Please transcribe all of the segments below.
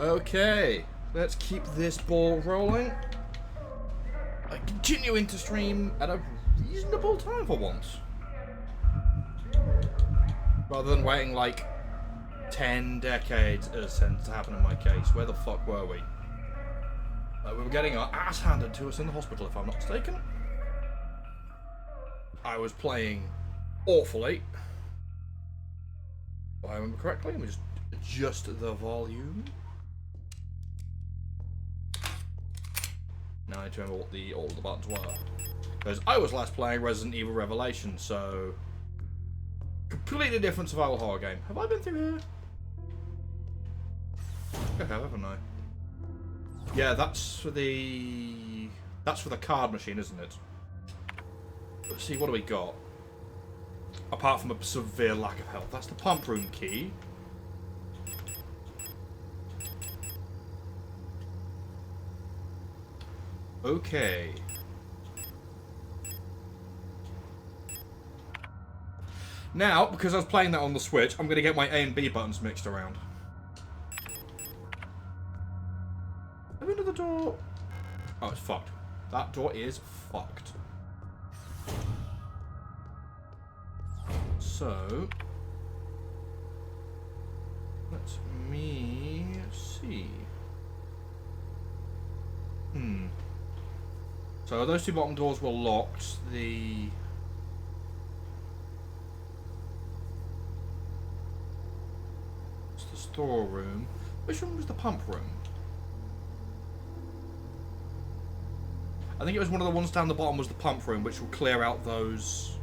Okay, let's keep this ball rolling. Continuing to stream at a reasonable time for once. Rather than waiting like 10 decades, as tends to happen in my case. Where the fuck were we? We were getting our ass handed to us in the hospital, if I'm not mistaken. I was playing awfully. If I remember correctly, let me just adjust the volume. Now I need to remember what all the buttons were. Because I was last playing Resident Evil Revelation, so... completely different survival horror game. Have I been through here? I have, haven't I? Yeah, that's for the card machine, isn't it? Let's see, what do we got? Apart from a severe lack of health. That's the pump room key. Okay. Now, because I was playing that on the Switch, I'm going to get my A and B buttons mixed around. Have we another door? Oh, it's fucked. That door is fucked. So, let me see. So those two bottom doors were locked. It's the storeroom. Which room was the pump room? I think it was one of the ones down the bottom was the pump room, which will clear out those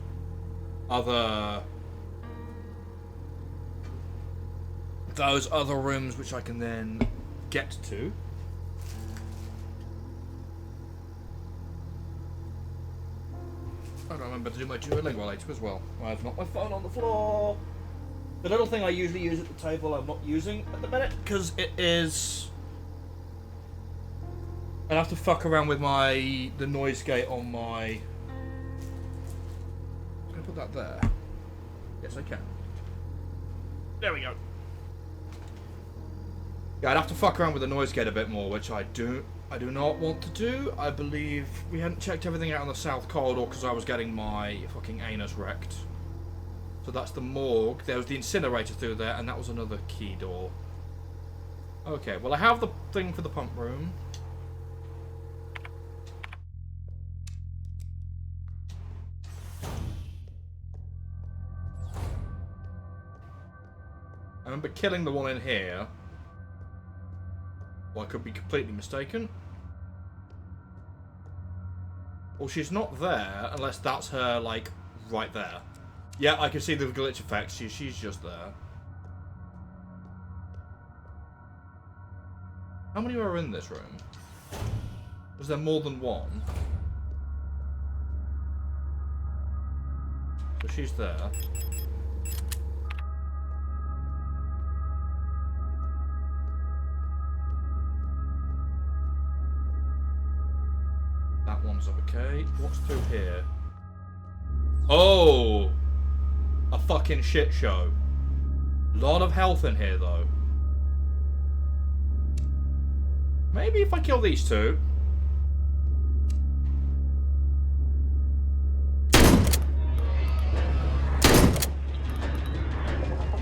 other rooms, which I can then get to. I don't remember to do my Duolingo later as well. I have not my phone on the floor. The little thing I usually use at the table I'm not using at the minute because it is... I have to fuck around with the noise gate on my... Can I put that there? Yes, I can. There we go. Yeah, I'd have to fuck around with the noise gate a bit more, which I do not want to do. I believe we hadn't checked everything out on the south corridor because I was getting my fucking anus wrecked. So that's the morgue. There was the incinerator through there, and that was another key door. Okay, well I have the thing for the pump room. I remember killing the one in here. Well, I could be completely mistaken. Well, she's not there, unless that's her, like, right there. Yeah, I can see the glitch effect. She's just there. How many are in this room? Was there more than one? So she's there. That one's okay. What's through here? Oh! A fucking shit show. Lot of health in here, though. Maybe if I kill these two.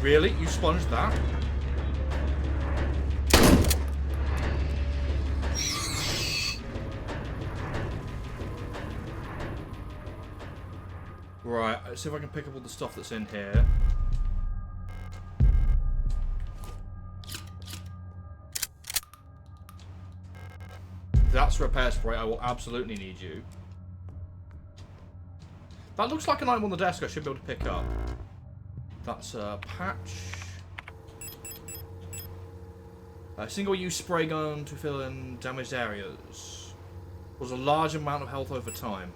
Really? You sponged that? Right, let's see if I can pick up all the stuff that's in here. That's repair spray. I will absolutely need you. That looks like an item on the desk I should be able to pick up. That's a patch. A single-use spray gun to fill in damaged areas. Was a large amount of health over time.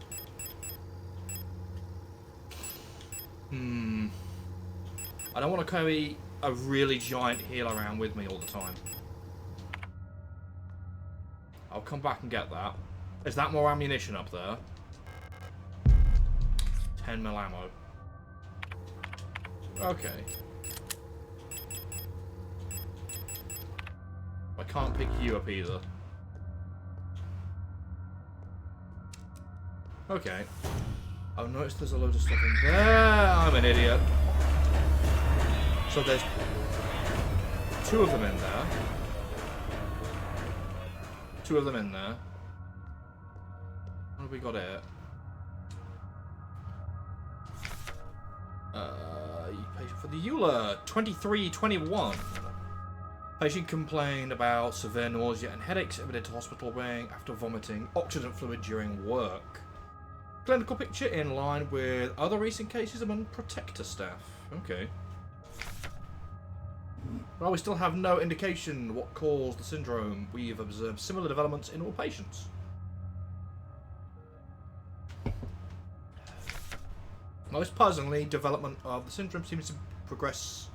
I don't want to carry a really giant heal around with me all the time. I'll come back and get that. Is that more ammunition up there? 10 mil ammo. Okay. If I can't pick you up either. Okay. I've noticed there's a load of stuff in there. I'm an idiot. So there's 2 of them in there. 2 of them in there. What have we got here? Patient for the EULA 2321. Patient complained about severe nausea and headaches, admitted to hospital wing after vomiting oxygen fluid during work. Clinical picture in line with other recent cases among protector staff. Okay. Well, we still have no indication what caused the syndrome. We've observed similar developments in all patients. Most puzzlingly, development of the syndrome seems to progress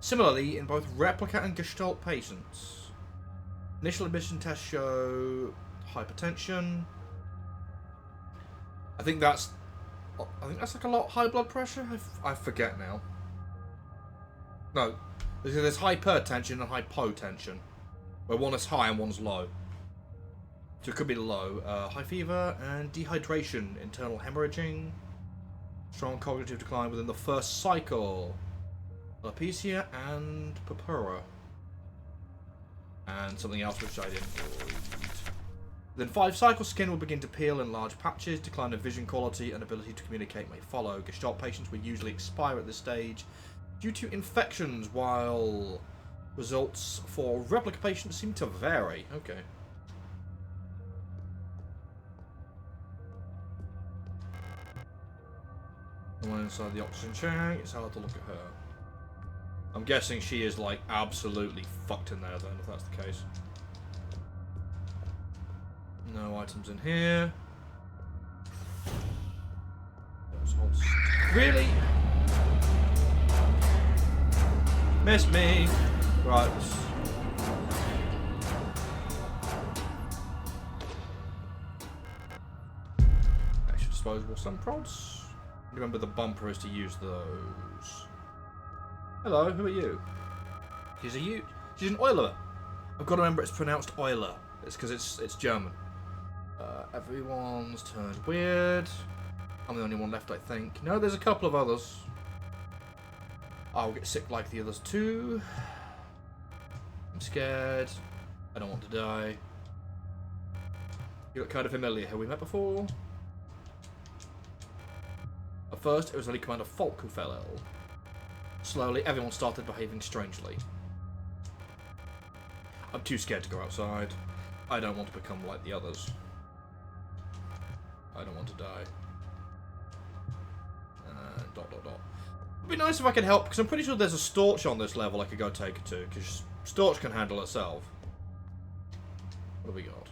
similarly in both replica and gestalt patients. Initial admission tests show hypertension. I think that's like a lot high blood pressure. I forget now. No, there's hypertension and hypotension, where one is high and one's low. So it could be low. High fever and dehydration, internal hemorrhaging, strong cognitive decline within the first cycle, alopecia and purpura, and something else which I didn't read. Within 5 cycles, skin will begin to peel in large patches, decline of vision quality and ability to communicate may follow. Gestalt patients will usually expire at this stage due to infections, while results for replica patients seem to vary. Okay. The one inside the oxygen tank, it's hard to look at her. I'm guessing she is like absolutely fucked in there then, if that's the case. No items in here. Really? Miss me. Right. Extra disposable sun prods. Remember the bumper is to use those. Hello, who are you? She's an oiler. I've got to remember it's pronounced oiler. It's because it's German. Everyone's turned weird. I'm the only one left, I think. No, there's a couple of others. I'll get sick like the others too. I'm scared. I don't want to die. You look kind of familiar. Have we met before? At first, it was only Commander Falk who fell ill. Slowly, everyone started behaving strangely. I'm too scared to go outside. I don't want to become like the others. I don't want to die. It'd be nice if I could help, because I'm pretty sure there's a Storch on this level I could go take her to, because Storch can handle herself. What have we got?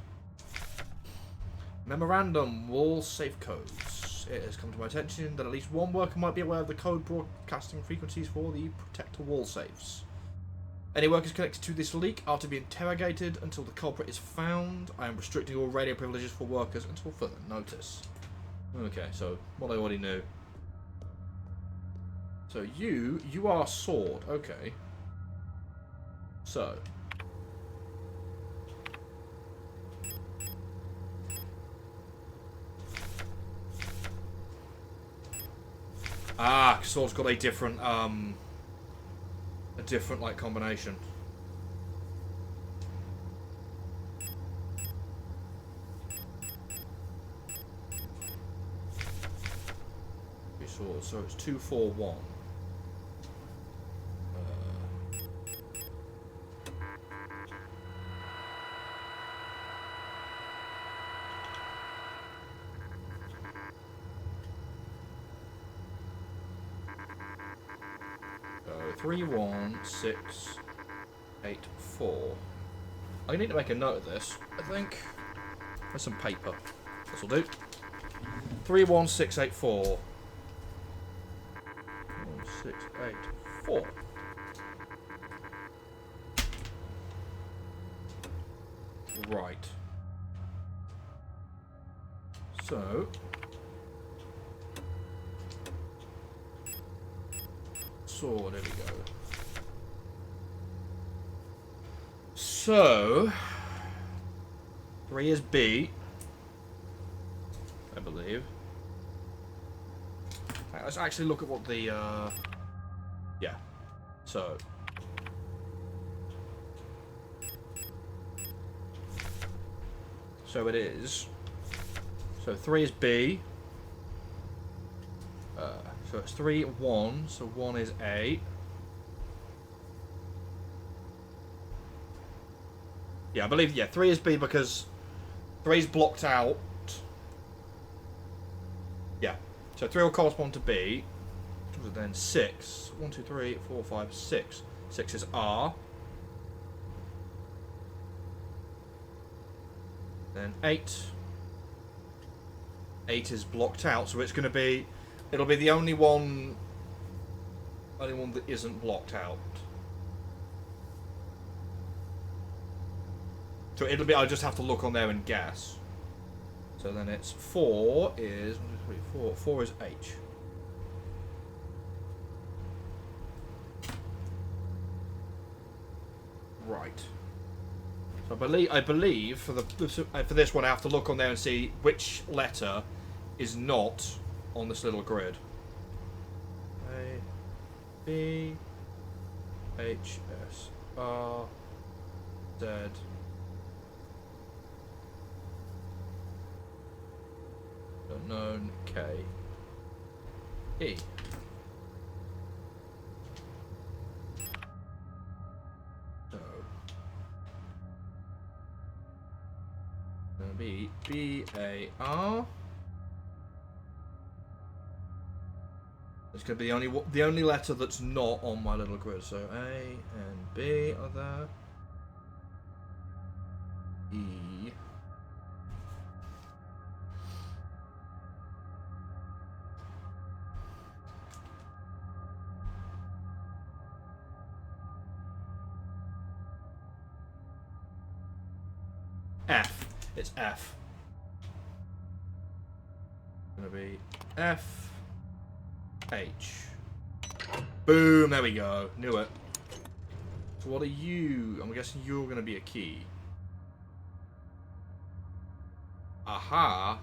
Memorandum, wall safe codes. It has come to my attention that at least one worker might be aware of the code broadcasting frequencies for the protector wall safes. Any workers connected to this leak are to be interrogated until the culprit is found. I am restricting all radio privileges for workers until further notice. Okay, so what I already knew. So you are sword. Okay. So. Ah, sword's got a different like combination. So it's 241. 31684. I need to make a note of this, I think. There's some paper. This will do. 31684. 1684. Right. So. So, there we go. So 3 is B, I believe. Right, let's actually look at what the yeah. So it is. So 3 is B. So it's 3, 1. So 1 is A. Yeah, I believe, yeah, 3 is B because 3 is blocked out. Yeah. So 3 will correspond to B. Then 6. 1, 2, 3, 4, 5, 6. 6 is R. Then 8. 8 is blocked out, so it's going to be... It'll be the only one that isn't blocked out. So it'll be... I'll just have to look on there and guess. So then it's 4 is... 1, 2, 3, 4. 4 is H. Right. So I believe for this one I have to look on there and see which letter is not on this little grid. A, B, H, S, R, Z. Unknown, K, E. B A R. It's going to be the only letter that's not on my little grid. So A and B are there. E. F. It's F. It's going to be F. H. Boom, there we go. Knew it. So what are you? I'm guessing you're going to be a key. Aha.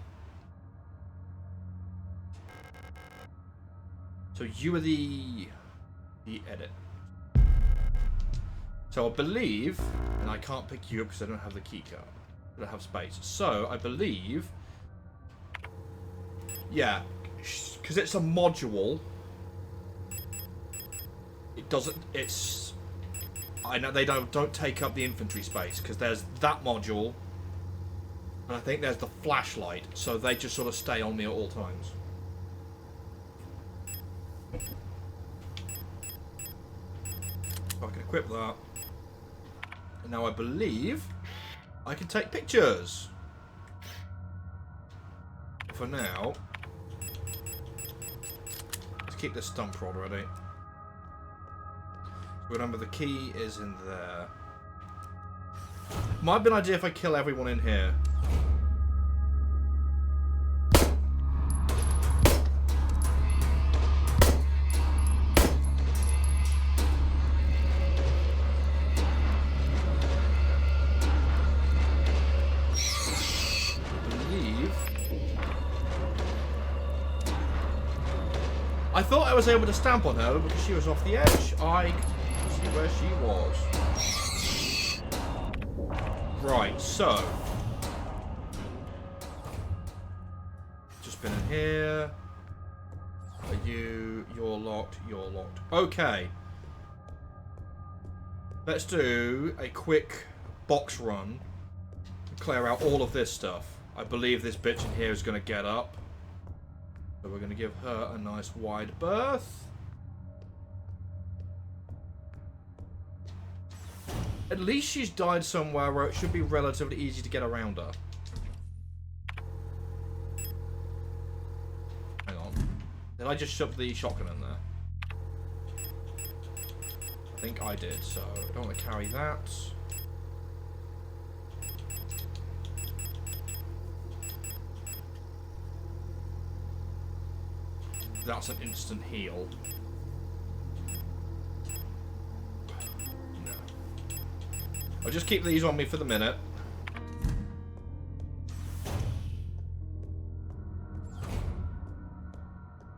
So you are the edit. So I believe, and I can't pick you up because I don't have the key card. I don't have space. So I believe, yeah, because it's a module. It doesn't. It's. I know they don't take up the inventory space because there's that module, and I think there's the flashlight. So they just sort of stay on me at all times. So I can equip that. And now I believe I can take pictures. For now, let's keep this stump rod ready. Remember, the key is in there. Might be an idea if I kill everyone in here. I thought I was able to stamp on her because she was off the edge. I could see where she was. Right, so. Just been in here. Are you? You're locked. You're locked. Okay. Let's do a quick box run. Clear out all of this stuff. I believe this bitch in here is going to get up. So we're going to give her a nice wide berth. At least she's died somewhere where it should be relatively easy to get around her. Hang on. Did I just shove the shotgun in there? I think I did, so I don't want to carry that. That's an instant heal. No. I'll just keep these on me for the minute.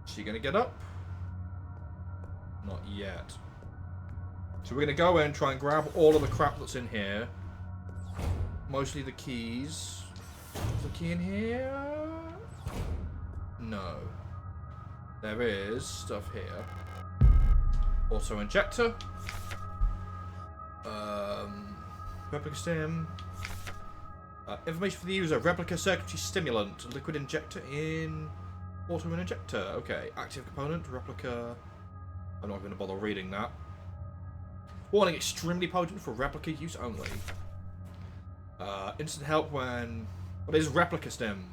Is she gonna get up? Not yet. So we're gonna go in and try and grab all of the crap that's in here. Mostly the keys. Is the key in here? No. There is stuff here. Also injector. Replica stim. Information for the user. Replica circuitry stimulant. Liquid injector in auto injector. Okay. Active component. Replica. I'm not going to bother reading that. Warning. Extremely potent for replica use only. Instant help when... What is replica stim?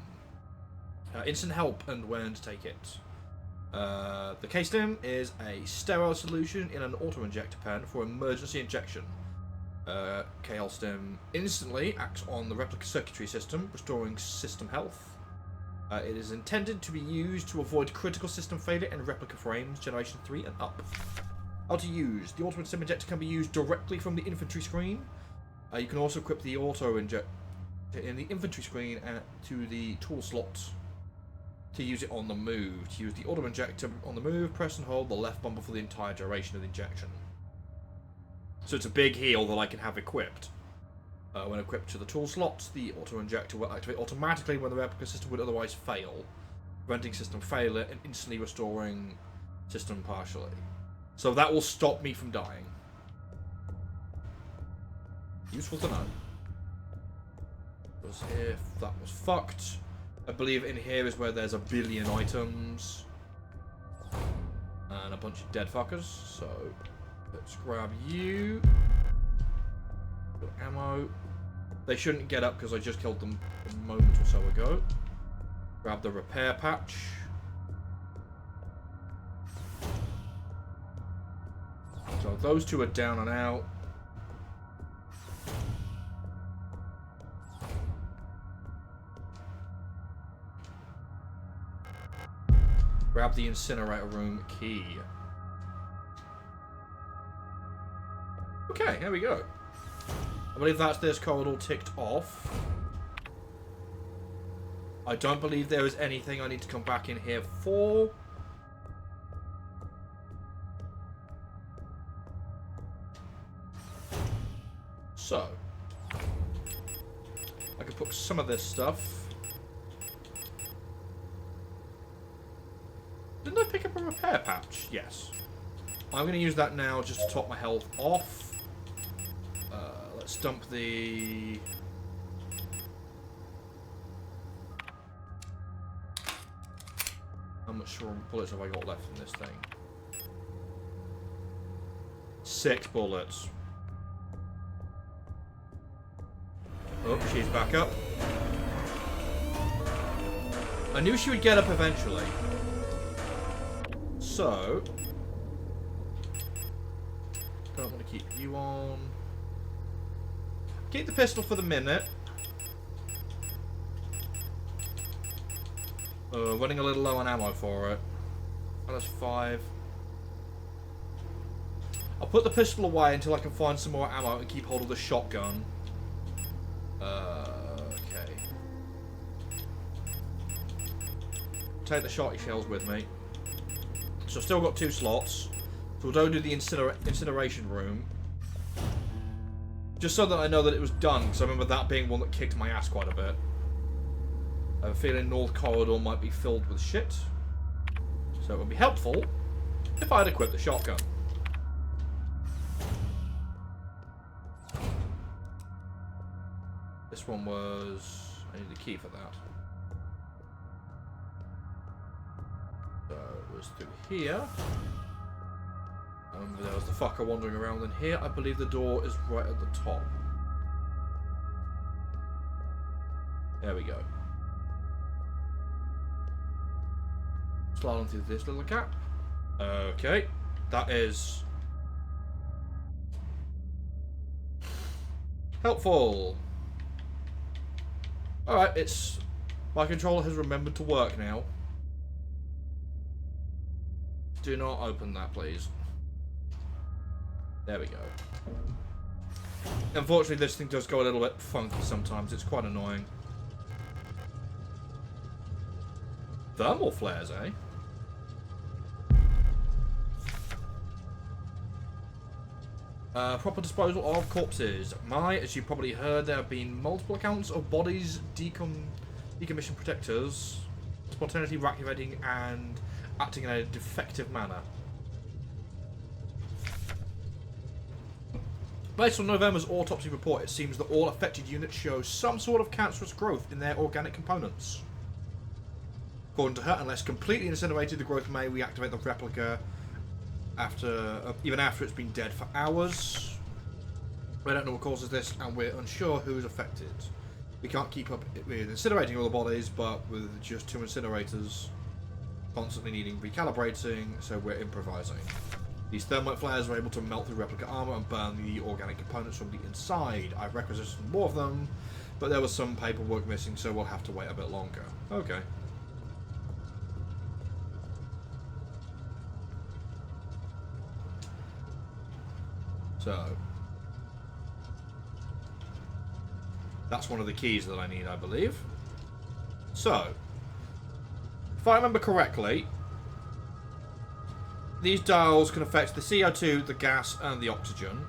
Instant help and when to take it. The K-stim is a sterile solution in an auto-injector pen for emergency injection. KL-stim instantly acts on the replica circuitry system, restoring system health. It is intended to be used to avoid critical system failure in replica frames, generation 3 and up. How to use. The auto-stim injector can be used directly from the inventory screen. You can also equip the auto-injector in the inventory screen to the tool slot to use it on the move. To use the auto-injector on the move, press and hold the left bumper for the entire duration of the injection. So it's a big heal that I can have equipped. When equipped to the tool slot, the auto-injector will activate automatically when the replica system would otherwise fail, preventing system failure and instantly restoring system partially. So that will stop me from dying. Useful to know. Because if that was fucked, I believe in here is where there's a billion items and a bunch of dead fuckers. So let's grab you. Got ammo. They shouldn't get up because I just killed them a moment or so ago. Grab the repair patch. So those two are down and out. Grab the incinerator room key. Okay, here we go. I believe that's this corridor ticked off. I don't believe there is anything I need to come back in here for. So, I can put some of this stuff. Didn't I pick up a repair patch? Yes. I'm going to use that now just to top my health off. Let's dump the... How much bullets have I got left in this thing? 6 bullets. Oh, she's back up. I knew she would get up eventually. So, don't want to keep you on. Keep the pistol for the minute. Running a little low on ammo for it. That's 5. I'll put the pistol away until I can find some more ammo and keep hold of the shotgun. Okay. Take the shotty shells with me. So I've still got 2 slots. So we'll go do the incineration room. Just so that I know that it was done, because I remember that being one that kicked my ass quite a bit. I have a feeling North Corridor might be filled with shit. So it would be helpful if I had equipped the shotgun. This one was... I need the key for that. So it was through here. There was the fucker wandering around in here. I believe the door is right at the top. There we go. Slide on through this little gap. Okay. That is... helpful. Alright, it's... my controller has remembered to work now. Do not open that, please. There we go. Unfortunately, this thing does go a little bit funky sometimes. It's quite annoying. Thermal flares, eh? Proper disposal of corpses. As you probably heard, there have been multiple accounts of bodies decommissioned protectors spontaneously reactivating and acting in a defective manner. Based on November's autopsy report, it seems that all affected units show some sort of cancerous growth in their organic components. According to her, unless completely incinerated, the growth may reactivate the replica even after it's been dead for hours. We don't know what causes this, and we're unsure who's affected. We can't keep up with incinerating all the bodies, but with just 2 incinerators constantly needing recalibrating, so we're improvising. These thermite flares are able to melt through replica armor and burn the organic components from the inside. I've requisitioned more of them, but there was some paperwork missing, so we'll have to wait a bit longer. Okay. So, that's one of the keys that I need, I believe. So, if I remember correctly, these dials can affect the CO2, the gas, and the oxygen.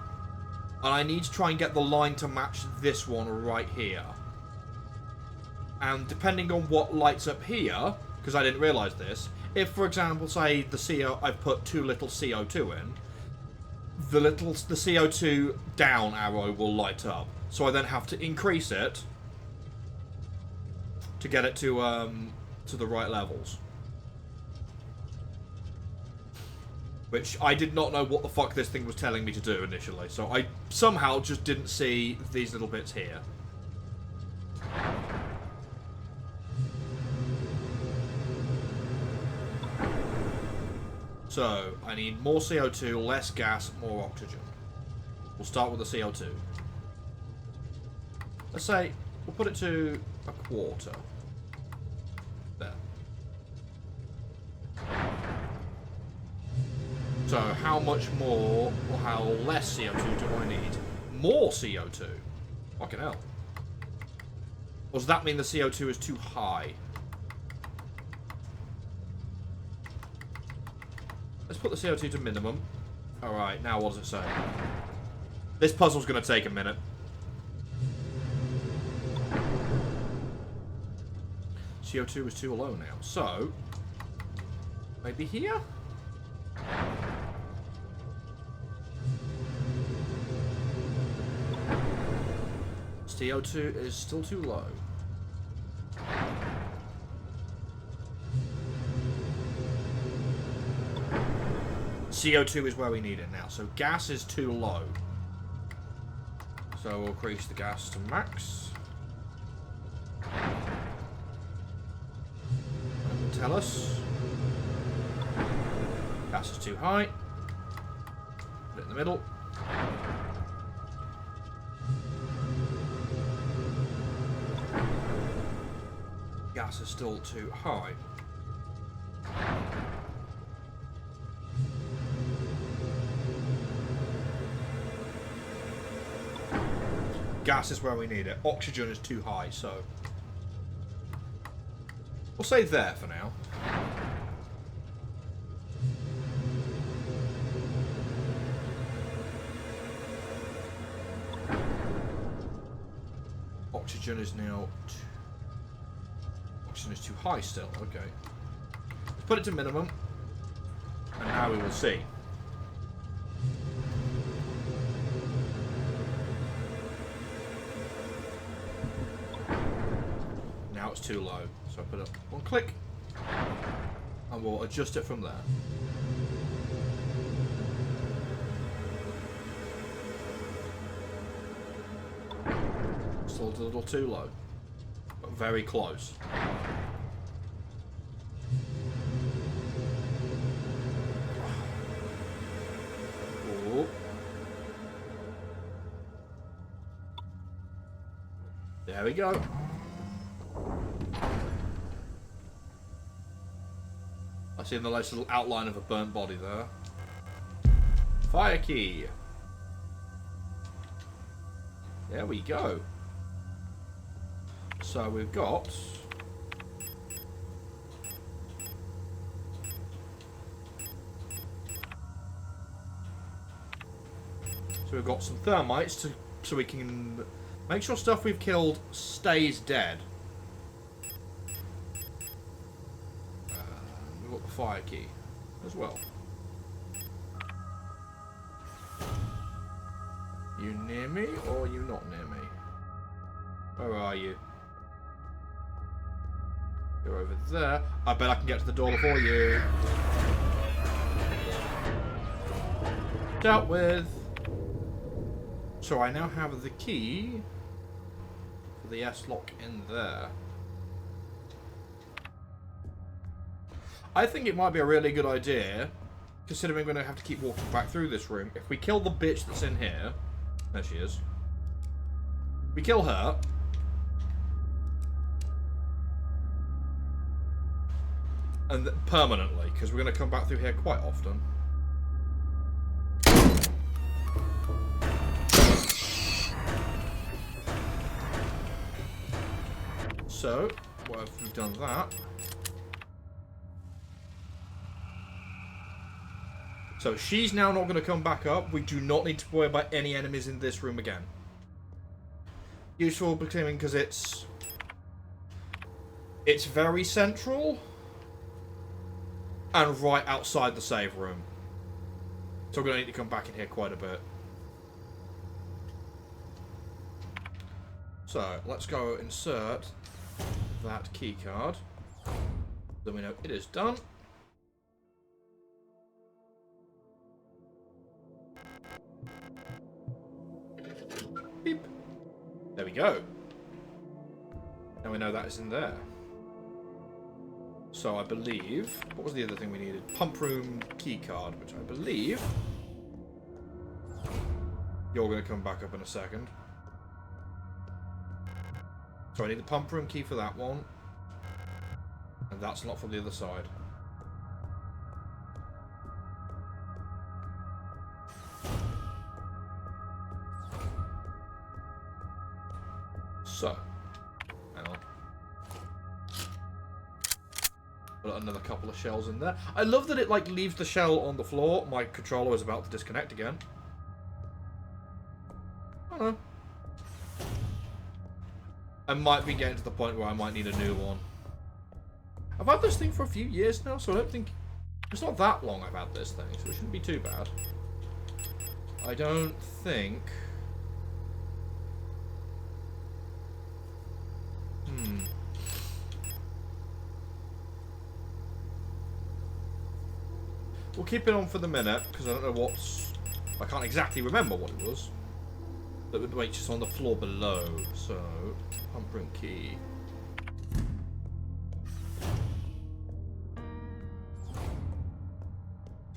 And I need to try and get the line to match this one right here. And depending on what lights up here, because I didn't realise this, if, for example, say I've put too little CO2 in, the CO2 down arrow will light up. So I then have to increase it to get it to the right levels. Which I did not know what the fuck this thing was telling me to do initially. So I somehow just didn't see these little bits here. So, I need more CO2, less gas, more oxygen. We'll start with the CO2. Let's say, we'll put it to a quarter. There. So, how much more, or how less CO2 do I need? More CO2? Fucking hell. Or does that mean the CO2 is too high? Let's put the CO2 to minimum. Alright, now what does it say? This puzzle's going to take a minute. CO2 is too low now. So, maybe here? CO2 is still too low. CO2 is where we need it now. So gas is too low. So we'll increase the gas to max. Tell us. Gas is too high. Put it in the middle. Gas is still too high. Gas is where we need it. Oxygen is too high, so we'll say there for now. Oxygen is now... Oxygen is too high still. Okay. Let's put it to minimum. And now we will see. Now it's too low. So I put up one click. And we'll adjust it from there. Still a little too low. But very close. Ooh. There we go. I see the nice little outline of a burnt body there. Fire key. There we go. So we've got... So we've got some thermites so we can make sure stuff we've killed stays dead. We've got the fire key as well. You near me or are you not near me? Where are you? You're over there. I bet I can get to the door before you. Dealt with. So I now have the key for the S-lock in there. I think it might be a really good idea, considering we're going to have to keep walking back through this room, if we kill the bitch that's in here. There she is. We kill her. And permanently, because we're going to come back through here quite often. So, well, if we've done that. So she's now not going to come back up. We do not need to worry about any enemies in this room again. Useful because it's very central and right outside the save room. So we're going to need to come back in here quite a bit. So let's go insert that key card. Then we know it is done. Beep. There we go. Now we know that is in there. So I believe... What was the other thing we needed? Pump room key card, which I believe... You're going to come back up in a second. So I need the pump room key for that one. And that's not from the other side. So, hang on. Put another couple of shells in there. I love that it like leaves the shell on the floor. My controller is about to disconnect again. I don't know. I might be getting to the point where I might need a new one. I've had this thing for a few years now, so I don't think... It's not that long I've had this thing, so it shouldn't be too bad. I don't think... We'll keep it on for the minute, because I don't know what's... I can't exactly remember what it was. That would wait just on the floor below, so... Pump room key.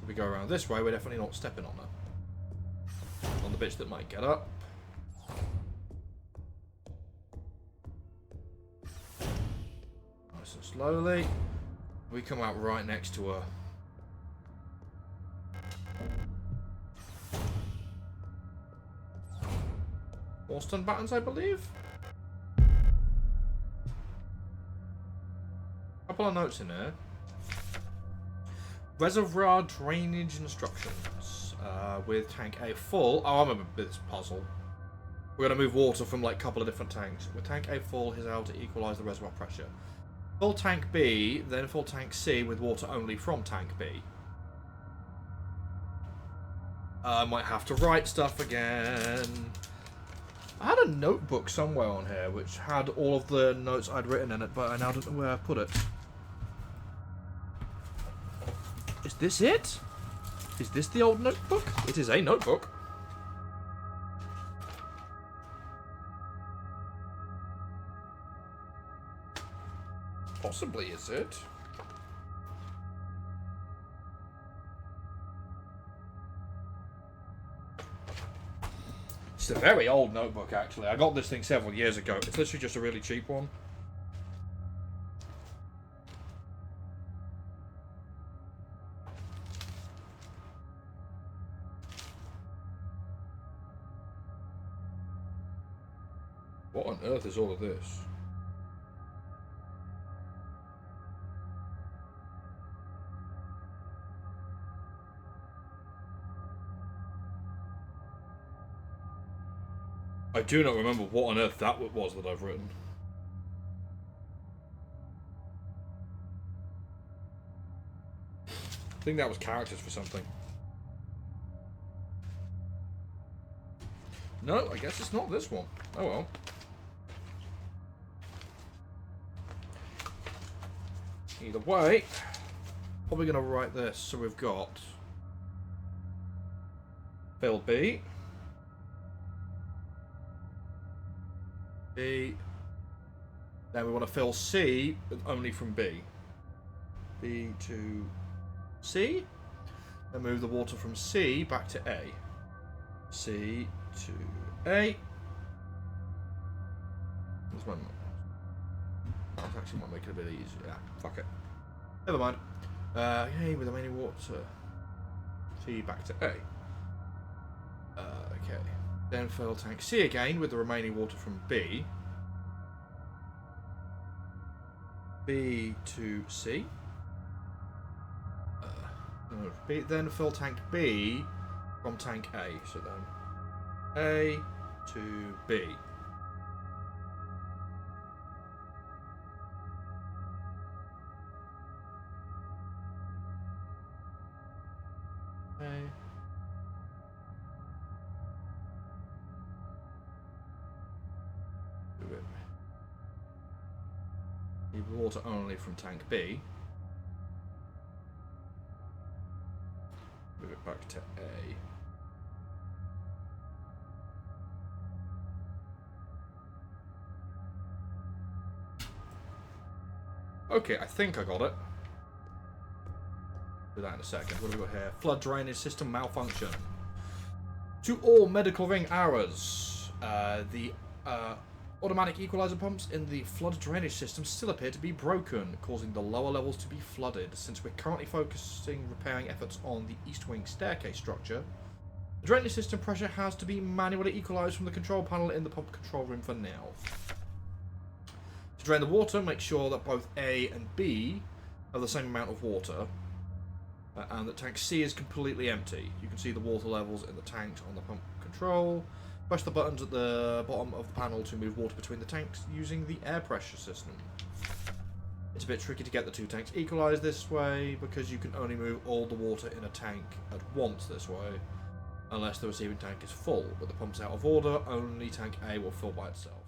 If we go around this way, we're definitely not stepping on her. On the bitch that might get up. Nice and slowly. We come out right next to her. More stun buttons, I believe. Couple of notes in here. Reservoir drainage instructions. With tank A full. Oh, I remember this puzzle. We're going to move water from like a couple of different tanks. With tank A full, here's how to equalise the reservoir pressure. Full tank B, then full tank C with water only from tank B. I might have to write stuff again. I had a notebook somewhere on here which had all of the notes I'd written in it, but I now don't know where I put it. Is this it? Is this the old notebook? It is a notebook. Possibly, is it? It's a very old notebook, actually. I got this thing several years ago. It's literally just a really cheap one. What on earth is all of this? I do not remember what on earth that was that I've written. I think that was characters for something. No, I guess it's not this one. Oh well. Either way, probably going to write this. So we've got fill B. B. Then we want to fill C, but only from B. B to C. Then move the water from C back to A. C to A. This one. That actually might make it a bit easier. Yeah, fuck it. Never mind. Hey, with the remaining water. C back to A. Okay. Then fill tank C again with the remaining water from B. B to C. No, B, then fill tank B from tank A. So then A to B. A. Need water only from tank B. Move it back to A. Okay, I think I got it. Do that in a second. What have we got here? Flood drainage system malfunction. To all medical ring errors, the automatic equalizer pumps in the flood drainage system still appear to be broken, causing the lower levels to be flooded. Since we're currently focusing repairing efforts on the east wing staircase structure, the drainage system pressure has to be manually equalized from the control panel in the pump control room for now. To drain the water, make sure that both A and B have the same amount of water, and that tank C is completely empty. You can see the water levels in the tanks on the pump control. Press the buttons at the bottom of the panel to move water between the tanks using the air pressure system. It's a bit tricky to get the two tanks equalised this way because you can only move all the water in a tank at once this way, unless the receiving tank is full. With the pumps out of order, only tank A will fill by itself.